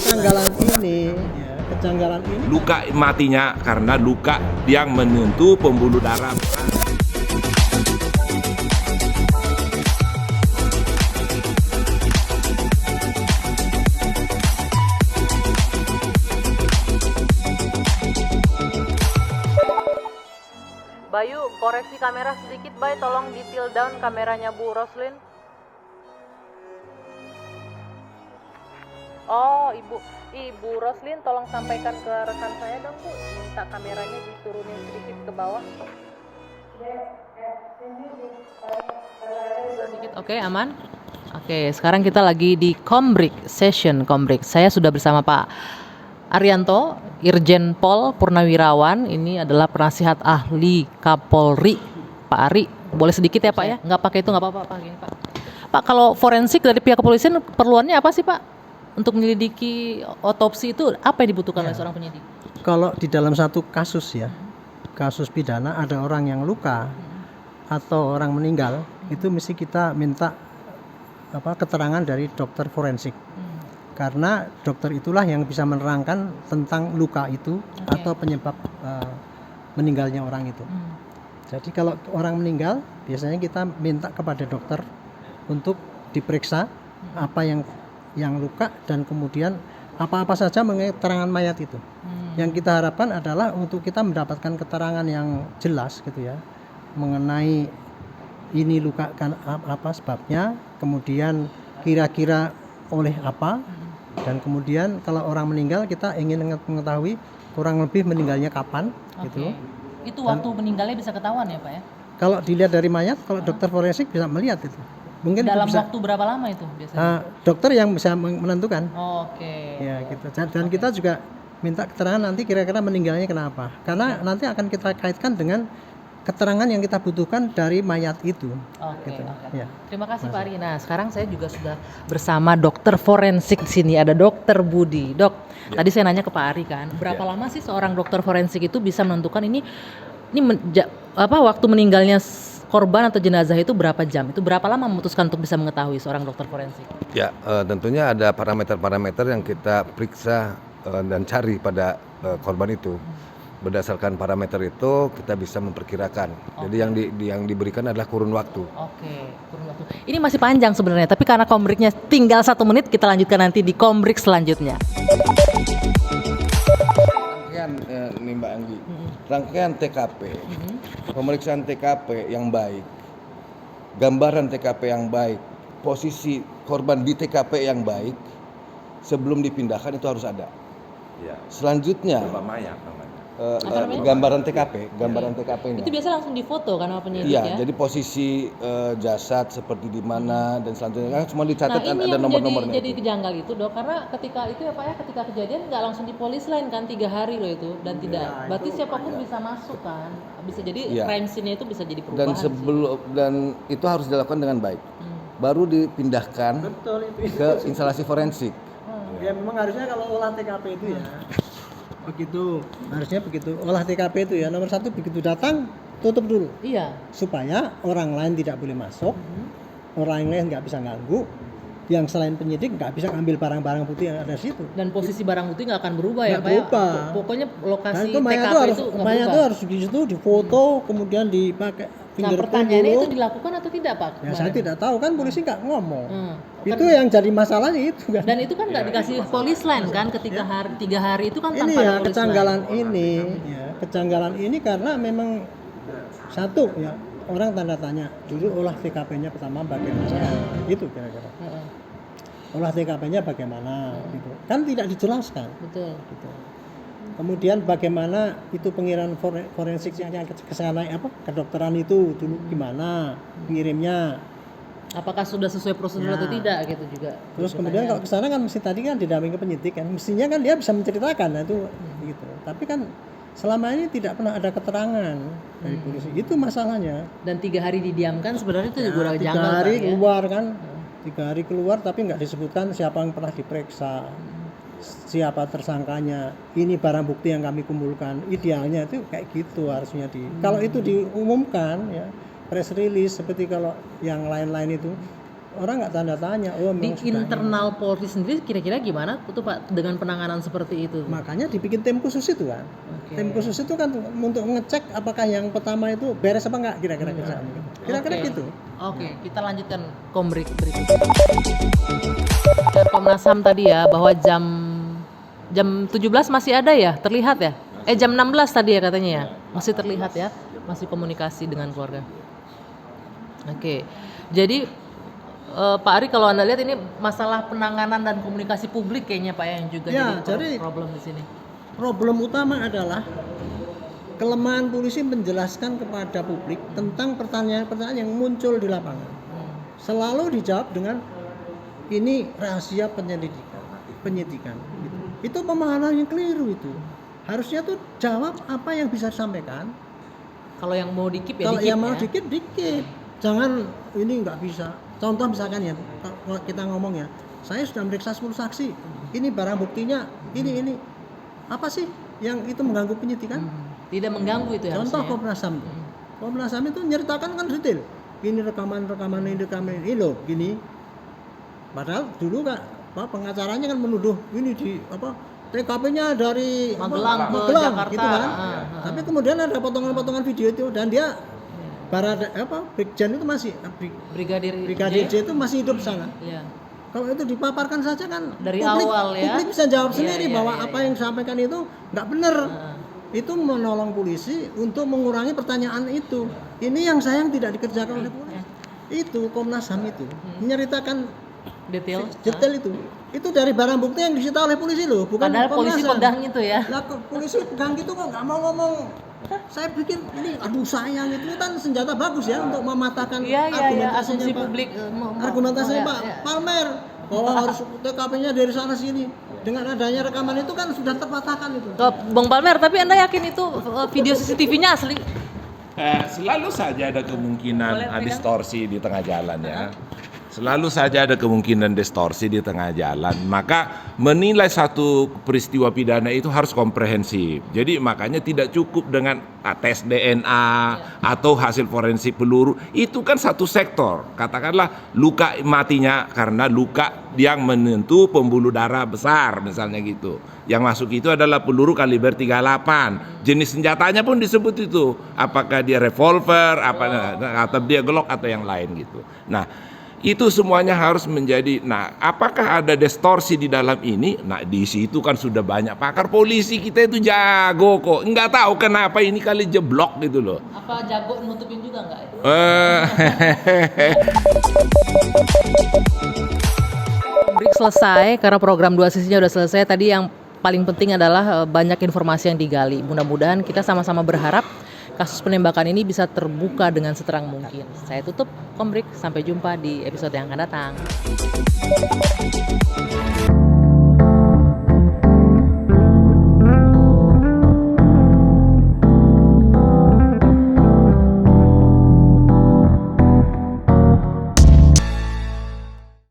kejanggalan ini, ya, kejanggalan ini. Luka matinya karena luka yang menyentuh pembuluh darah. Bayu, koreksi kamera sedikit, Bay. Tolong di tilt down kameranya Bu Roslin. Oh, Ibu Roslin, tolong sampaikan ke rekan saya dong, Bu. Minta kameranya diturunin sedikit ke bawah. Sedikit, oke, aman? Oke, sekarang kita lagi di Kombrik, session Kombrik. Saya sudah bersama Pak Arianto, Irjen Pol Purnawirawan. Ini adalah penasihat ahli Kapolri. Pak Ari, boleh sedikit ya Pak ya? Nggak pakai itu nggak apa-apa Pak. Gini, Pak. Pak, kalau forensik dari pihak kepolisian perluannya apa sih Pak? Untuk menyelidiki otopsi itu apa yang dibutuhkan oleh seorang penyidik? Kalau di dalam satu kasus ya, kasus pidana ada orang yang luka atau orang meninggal, itu mesti kita minta keterangan dari dokter forensik. Karena dokter itulah yang bisa menerangkan tentang luka itu atau penyebab meninggalnya orang itu. Jadi kalau orang meninggal, biasanya kita minta kepada dokter untuk diperiksa apa yang luka dan kemudian apa-apa saja mengenai keterangan mayat itu. Yang kita harapkan adalah untuk kita mendapatkan keterangan yang jelas gitu ya, mengenai ini luka kan apa sebabnya, kemudian kira-kira oleh apa, dan kemudian kalau orang meninggal kita ingin mengetahui kurang lebih meninggalnya kapan gitu. Itu waktu meninggalnya bisa ketahuan ya Pak ya? Kalau dilihat dari mayat, kalau dokter forensik bisa melihat itu. Mungkin dalam bisa, waktu berapa lama itu biasanya? Dokter yang bisa menentukan. Ya gitu. Dan kita juga minta keterangan nanti kira-kira meninggalnya kenapa. Karena nanti akan kita kaitkan dengan keterangan yang kita butuhkan dari mayat itu. Gitu. Ya. Terima kasih Pak Ari. Nah, sekarang saya juga sudah bersama dokter forensik di sini. Ada Dokter Budi. Dok, tadi saya nanya ke Pak Ari kan, berapa lama sih seorang dokter forensik itu bisa menentukan ini waktu meninggalnya korban atau jenazah itu berapa jam? Itu berapa lama memutuskan untuk bisa mengetahui seorang dokter forensik? Ya, tentunya ada parameter-parameter yang kita periksa dan cari pada korban itu. Berdasarkan parameter itu kita bisa memperkirakan. Jadi yang diberikan adalah kurun waktu. Kurun waktu. Ini masih panjang sebenarnya, tapi karena kombriknya tinggal 1 menit, kita lanjutkan nanti di kombrik selanjutnya. Rangkaian ini Mbak Anggi, rangkaian TKP, pemeriksaan TKP yang baik, gambaran TKP yang baik, posisi korban di TKP yang baik, sebelum dipindahkan itu harus ada. Ya. Selanjutnya Mayat namanya. gambaran TKP-nya. Itu biasa langsung difoto kan sama penyidik ya? Jadi posisi jasad seperti di mana dan selanjutnya kan semua dicatat ada nomor-nomornya. Jadi kejanggal itu Dok, karena ketika itu ya Pak ya, ketika kejadian nggak langsung di polis lain kan 3 hari loh itu dan tidak. Berarti siapapun bisa masuk kan, bisa jadi crime scene-nya itu bisa jadi perubahan. Dan itu harus dilakukan dengan baik. Baru dipindahkan ke instalasi forensik. Ya memang harusnya kalau olah TKP itu ya harusnya begitu olah TKP itu ya, nomor 1 begitu datang tutup dulu. Iya. Supaya orang lain tidak boleh masuk, orang lain nggak bisa ganggu, yang selain penyidik nggak bisa ngambil barang-barang bukti yang ada di situ. Dan posisi barang bukti nggak akan berubah ya Pak? Berubah. Pokoknya lokasi itu TKP itu mayat itu harus di situ difoto, kemudian dipakai Nah pertanyaannya itu dilakukan atau tidak Pak? Ya saya tidak tahu kan, polisi nggak ngomong. Itu yang jadi masalahnya itu kan. Dan itu kan nggak dikasih polis line kan ketika 3 hari itu kan ini tanpa ya polis kejanggalan ini karena memang satu ya, orang tanda tanya dulu olah TKP-nya pertama bagaimana, itu kira-kira. Olah TKP-nya bagaimana gitu. Kan tidak dijelaskan. Betul. Gitu. Kemudian bagaimana itu pengiriman forensiknya ke sana kedokteran itu dulu gimana pengirimnya? Apakah sudah sesuai prosedur atau tidak gitu juga. Terus kemudian kalau ke sana kan mesti tadi kan didampingi penyidik kan, mestinya kan dia bisa menceritakan itu gitu. Tapi kan selama ini tidak pernah ada keterangan dari polisi. Itu masalahnya. Dan 3 hari didiamkan sebenarnya itu juga janggal 3 hari kan, keluar kan. 3 hari keluar tapi nggak disebutkan siapa yang pernah diperiksa. Siapa tersangkanya, ini barang bukti yang kami kumpulkan. Idealnya itu kayak gitu harusnya kalau itu diumumkan ya, press release seperti kalau yang lain-lain itu orang nggak tanda tanya. Oh, Di memang sudah ini. internal Polri sendiri kira-kira gimana tuh Pak dengan penanganan seperti itu? Makanya dibikin tim khusus itu kan. Oke. Tim khusus itu kan untuk ngecek apakah yang pertama itu beres apa enggak kira-kira kerjaan gitu. Kira-kira Oke. gitu. Oke, kita lanjutkan Kombrik berikutnya. Komnas HAM tadi ya bahwa jam 17 masih ada ya, terlihat ya? Jam 16 tadi ya katanya ya. Masih terlihat ya, masih komunikasi dengan keluarga. Oke. Jadi Pak Ari kalau Anda lihat ini masalah penanganan dan komunikasi publik kayaknya Pak yang juga Ya, jadi jadi- problem di sini. Problem utama adalah kelemahan polisi menjelaskan kepada publik tentang pertanyaan-pertanyaan yang muncul di lapangan. Selalu dijawab dengan ini rahasia penyidikan. Gitu. Itu pemahaman yang keliru itu. Harusnya tuh jawab apa yang bisa disampaikan. Kalau yang mau dikip ya Kalau dikip yang mau ya. dikit. Jangan ini nggak bisa. Contoh misalkan ya, kalau kita ngomong ya, saya sudah meriksa 10 saksi. Ini barang buktinya, ini. Apa sih yang itu mengganggu penyidikan? Tidak mengganggu itu ya Contoh harusnya. Komnas HAM. Komnas HAM itu nyeritakan kan detail. Ini rekaman ini loh, gini. Padahal dulu pengacaranya kan menuduh ini di TKP-nya dari Magelang ke Magelang, Jakarta. gitu kan. Tapi kemudian ada potongan-potongan video itu dan dia Brigjen itu masih Brigadir Brigadir J itu masih hidup sana. Iya. Kalau itu dipaparkan saja kan Dari awal ya. publik bisa jawab Iya, sendiri iya, bahwa iya, apa yang disampaikan itu nggak benar. Itu menolong polisi untuk mengurangi pertanyaan itu. Ini yang sayang tidak dikerjakan oleh polisi. Itu Komnas HAM itu menyeritakan Detail. detail itu. Itu dari barang bukti yang disita oleh polisi loh, bukan Padahal Komnas polisi HAM. pegang itu ya. Lah polisi pegang gitu kok nggak mau ngomong. Saya pikir ini aduh sayang itu kan senjata bagus ya untuk mematahkan Iya, argumentasinya asumsi Pak. publik. Argumentasinya Pak Ya. Palmer bahwa harus TKP-nya dari sana sini. Dengan adanya rekaman itu kan sudah terpatahkan itu. Bang Palmer, tapi Anda yakin itu video CCTV-nya asli? Selalu saja ada kemungkinan distorsi di tengah jalan ya. Selalu saja ada kemungkinan distorsi di tengah jalan. Maka menilai satu peristiwa pidana itu harus komprehensif. Jadi makanya tidak cukup dengan tes DNA atau hasil forensik peluru. Itu kan satu sektor. Katakanlah luka matinya karena luka yang menyentuh pembuluh darah besar misalnya gitu. Yang masuk itu adalah peluru kaliber 38. Jenis senjatanya pun disebut itu. Apakah dia revolver, atau dia Glock atau yang lain gitu. Nah, itu semuanya harus menjadi. Nah, apakah ada distorsi di dalam ini? Nah, di situ kan sudah banyak pakar polisi kita itu jago kok. Nggak tahu kenapa ini kali jeblok gitu loh. Apa jago nutupin juga nggak? Break selesai karena program 2 sisinya udah selesai. Tadi yang paling penting adalah banyak informasi yang digali. Mudah-mudahan kita sama-sama berharap kasus penembakan ini bisa terbuka dengan seterang mungkin. Saya tutup Kombrik, sampai jumpa di episode yang akan datang.